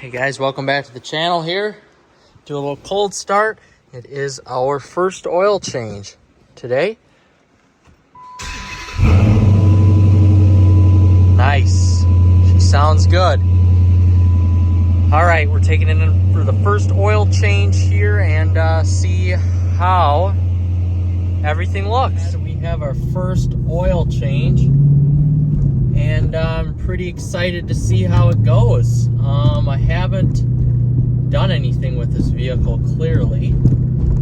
Hey guys, welcome back to the channel here. Do a little cold start. It is our first oil change today. Nice. She sounds good. All right, we're taking it in for the first oil change here and see how everything looks. We have our first oil change, and I'm pretty excited to see how it goes. I haven't done anything with this vehicle clearly,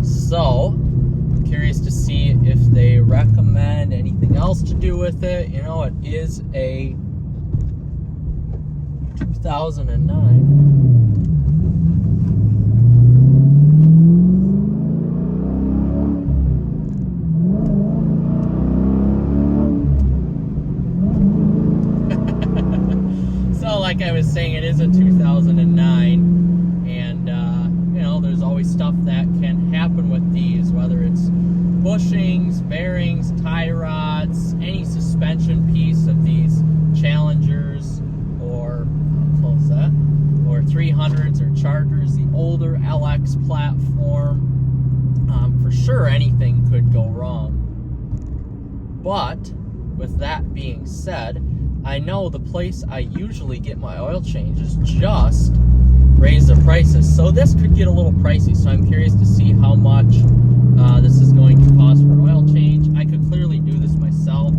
so I'm curious to see if they recommend anything else to do with it. You know, it is a 2009. Like I was saying, it is a 2009, and you know, there's always stuff that can happen with these, whether it's bushings, bearings, tie rods, any suspension piece of these Challengers, or close that, or 300s or Chargers, the older LX platform. For sure, anything could go wrong. But with that being said, I know the place I usually get my oil changes just raised their prices, so this could get a little pricey. So I'm curious to see how much this is going to cost for an oil change. I could clearly do this myself.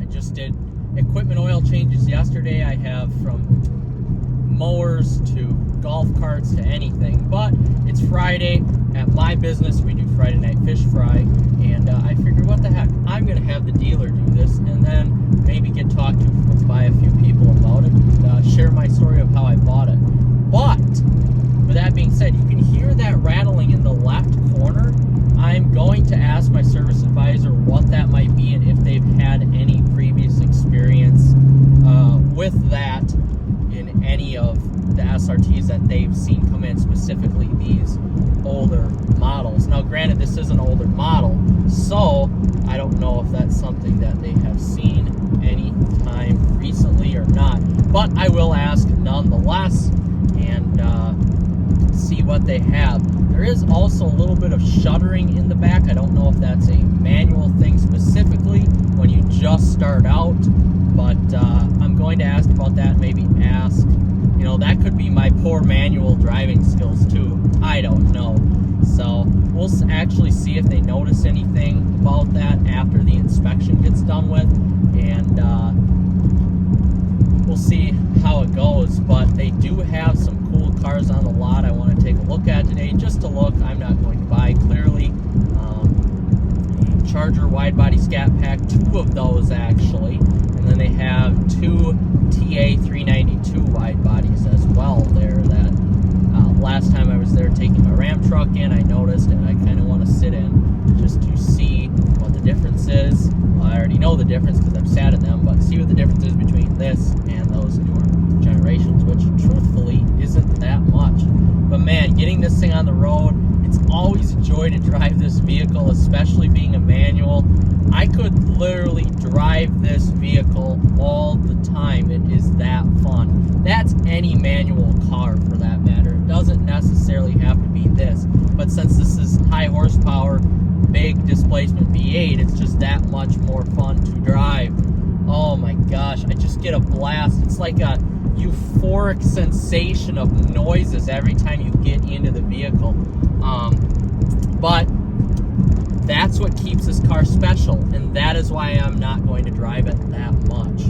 I just did equipment oil changes yesterday. I have from mowers to golf carts to anything, but it's Friday. At my business, we do Friday night fish fry, and I figured, what the heck, I'm going to have the dealer do this, and then maybe get talked to by a few people about it, and share my story of how I bought it. But, with that being said, you can hear that rattling in the left corner. I'm going to ask my service advisor what that might be, and if they've had any previous experience with that in any of the SRTs that they've seen come in, specifically these older models. Now granted, this is an older model, so I don't know if that's something that they have seen any time recently or not, but I will ask nonetheless and see what they have. There is also a little bit of shuddering in the back. I don't know if that's a manual thing specifically when you just start out, but I'm going to ask about that. Maybe ask, you know, that could be my poor manual driving skills too. I don't know. So we'll actually see if they notice anything about that after the inspection gets done with, and we'll see how it goes. But they do have some cool cars on the lot I want to take a look at today, just to look. I'm not going to buy, clearly. Charger wide body scat pack, 2 of those actually, and then they have 2 TA392 wide bodies as well there. That last time I was there taking my Ram truck in, I noticed, and I kind of want to sit in just to see what the difference is. Well, I already know the difference because I've sat in them, but see what the difference is between this and those newer generations, which truthfully isn't that much. But man, getting this thing on the road, it's always a joy to drive this vehicle, especially being a manual. I could literally drive this vehicle all the time. It is that fun. That's any manual car for that matter. It doesn't necessarily have to be this, but since this is high horsepower, big displacement V8, it's just that much more fun to drive. Oh my gosh, I just get a blast. It's like a euphoric sensation of noises every time you get into the vehicle. But that's what keeps this car special, and that is why I'm not going to drive it that much.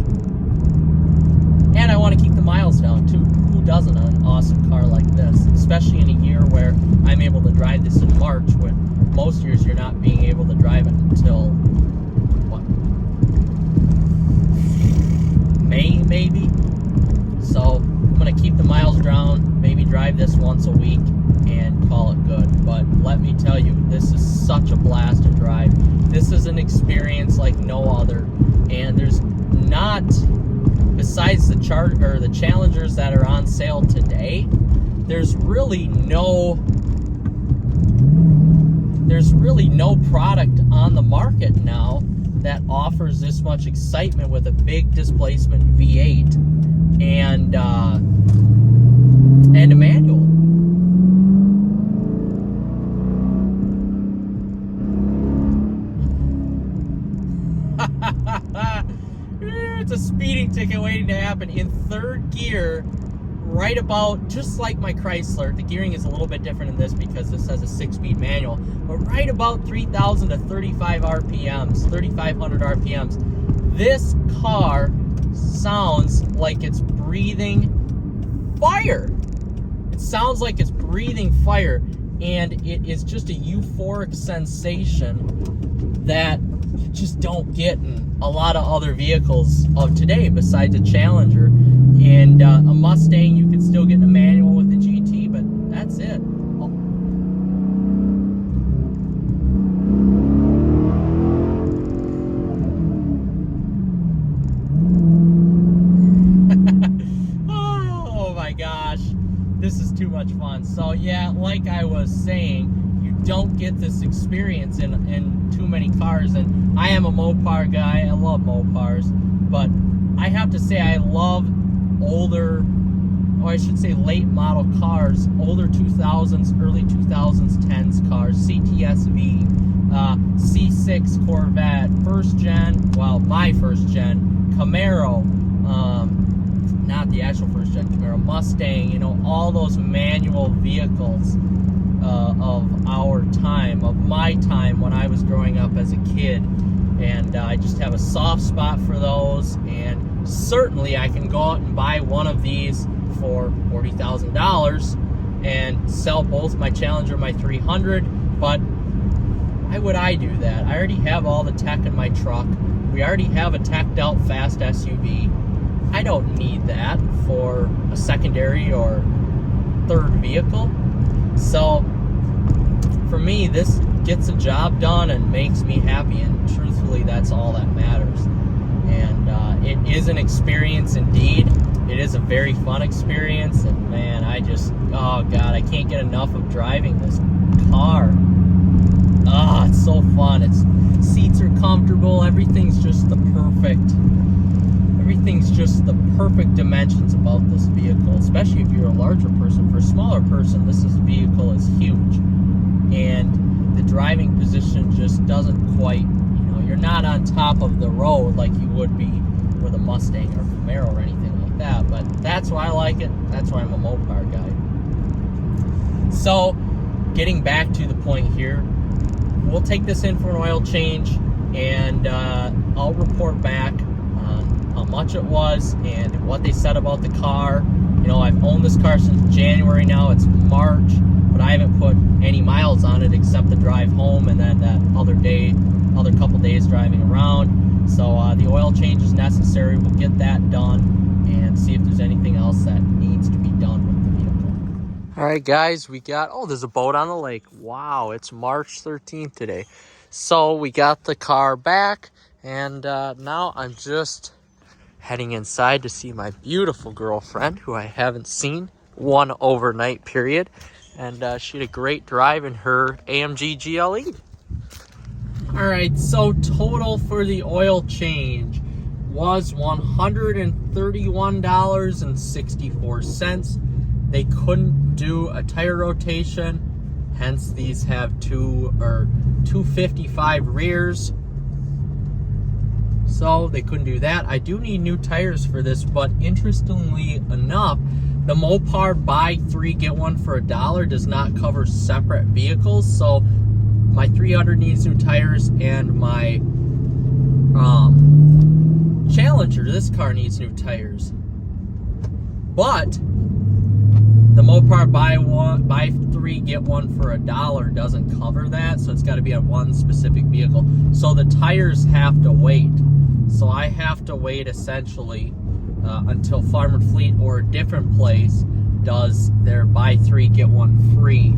And I want to keep the miles down too. Who doesn't on an awesome car like this? Especially in a year where I'm able to drive this in March, when most years you're not being able to drive it until, what, May maybe? So I'm going to keep the miles down, maybe drive this once a week, and call it good. But let me tell you, this is such a blast to drive. This is an experience like no other, and there's not, besides the Challengers that are on sale today, there's really no product on the market now that offers this much excitement with a big displacement V8. And waiting to happen. In third gear, right about, just like my Chrysler, the gearing is a little bit different in this because this has a 6-speed manual, but right about 3,000 to 35 RPMs, 3,500 RPMs, this car sounds like it's breathing fire. It sounds like it's breathing fire, and it is just a euphoric sensation that you just don't get in a lot of other vehicles of today besides a Challenger. And a Mustang you can still get in a manual with the GT, but that's it. Oh my gosh, this is too much fun. So yeah, like I was saying, you don't get this experience in too many cars. And I am a Mopar guy. I love Mopars, but I have to say I love older, or I should say late model cars, older 2000s, early 2010s cars, CTSV, C6 Corvette, first gen, well, my first gen Camaro, not the actual first gen Camaro, Mustang, you know, all those manual vehicles of our time, of my time when I was growing up as a kid. And I just have a soft spot for those, and certainly I can go out and buy one of these for $40,000 and sell both my Challenger and my 300, but why would I do that? I already have all the tech in my truck. We already have a teched out fast SUV. I don't need that for a secondary or third vehicle. So for me, this gets the job done and makes me happy, and truthfully, that's all that matters. And it is an experience indeed. It is a very fun experience, and man, I just, oh God, I can't get enough of driving this car. Ah, it's so fun. Its seats are comfortable. Everything's just the perfect dimensions about this vehicle, especially if you're a larger person. For a smaller person, this vehicle is huge, and the driving position just doesn't quite, you know, you're not on top of the road like you would be with a Mustang or Camaro or anything like that. But that's why I like it. That's why I'm a Mopar guy. So getting back to the point here, we'll take this in for an oil change, and I'll report back on how much it was and what they said about the car. You know, I've owned this car since January now. It's March, but I haven't put any miles on it except the drive home and then that other couple days driving around. So the oil change is necessary. We'll get that done and see if there's anything else that needs to be done with the vehicle. All right, guys, we got, oh, there's a boat on the lake. Wow, it's March 13th today. So we got the car back, and now I'm just heading inside to see my beautiful girlfriend, who I haven't seen one overnight period. And she had a great drive in her AMG GLE. All right, so total for the oil change was $131.64. They couldn't do a tire rotation, hence these have 255 rears. So they couldn't do that. I do need new tires for this, but interestingly enough, the Mopar buy 3 get 1 for $1 does not cover separate vehicles. So my 300 needs new tires, and my Challenger, this car, needs new tires. But the Mopar buy 3 get 1 for $1 doesn't cover that, so it's got to be on one specific vehicle. So the tires have to wait. So I have to wait essentially until Farm and Fleet or a different place does their buy 3 get 1 free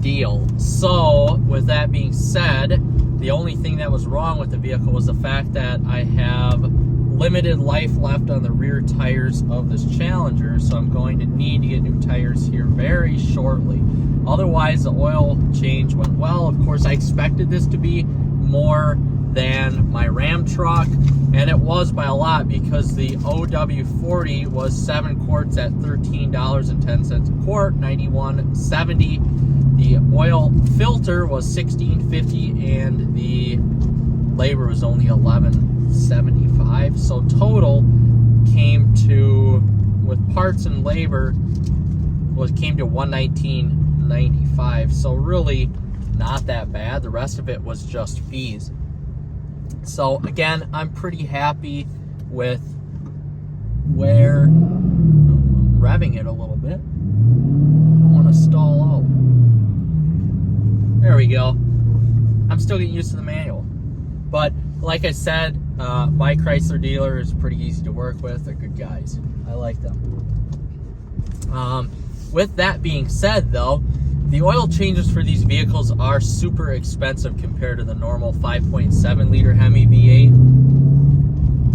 deal. So with that being said, the only thing that was wrong with the vehicle was the fact that I have limited life left on the rear tires of this Challenger, so I'm going to need to get new tires here very shortly. Otherwise, the oil change went well. Of course, I expected this to be more than my Ram truck, and it was by a lot, because the OW40 was 7 quarts at $13.10 a quart, $91.70. The oil filter was $16.50, and the labor was only $11.75. So total came to, with parts and labor, came to $119.95. So really not that bad. The rest of it was just fees. So again, I'm pretty happy with where I'm revving it a little bit. I want to stall out. There we go. I'm still getting used to the manual. But like I said, my Chrysler dealer is pretty easy to work with. They're good guys. I like them. With that being said, though, the oil changes for these vehicles are super expensive compared to the normal 5.7 liter Hemi V8.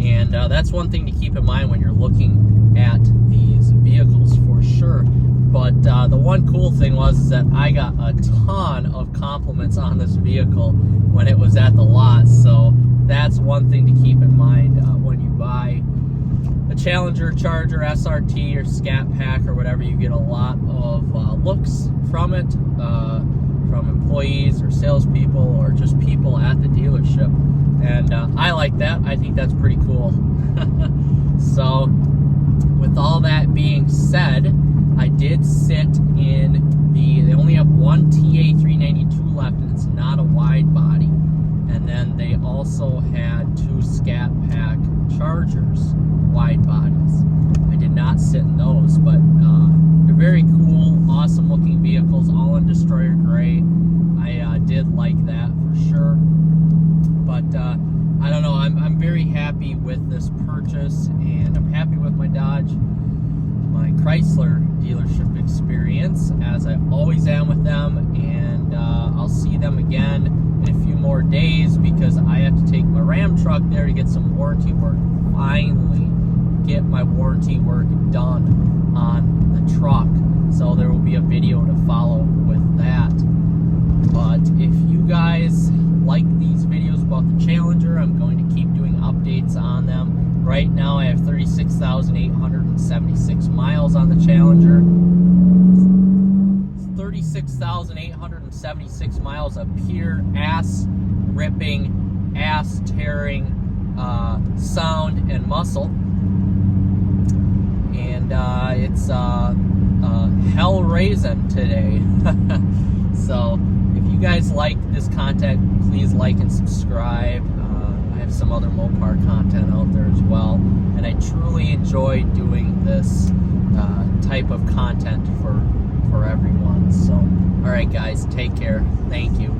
And that's one thing to keep in mind when you're looking at these vehicles for sure. But the one cool thing was that I got a ton of compliments on this vehicle when it was at the lot. So that's one thing to keep in mind when you buy a Challenger, Charger, SRT, or Scat Pack, or whatever. You get a lot of looks from it, from employees or salespeople or just people at the dealership. And I like that. I think that's pretty cool. So with all that being said, I did sit in they only have one TA392 left, and it's not a wide body. And then they also had 2 Scat Pack Chargers, wide bodies. I did not sit in those, but they're very cool, awesome looking vehicles, all in Destroyer Gray. I did like that for sure. But I don't know, I'm very happy with this purchase, and I'm happy with my Chrysler dealership experience, as I always am with them. And I'll see them again in a few more days, because I have to take my Ram truck there to get some warranty work. Finally get my warranty work done on the truck, so there will be a video to follow with that. But if you guys like these videos about the Challenger, I'm going to keep doing updates on them. Right now I have 36,876 miles on the Challenger. 36,876 miles of pure ass-ripping, ass-tearing sound and muscle. And it's hell-raising today. So if you guys like this content, please like and subscribe. I have some other Mopar content out there as well, and I truly enjoy doing this type of content for everyone. So alright guys, take care. Thank you.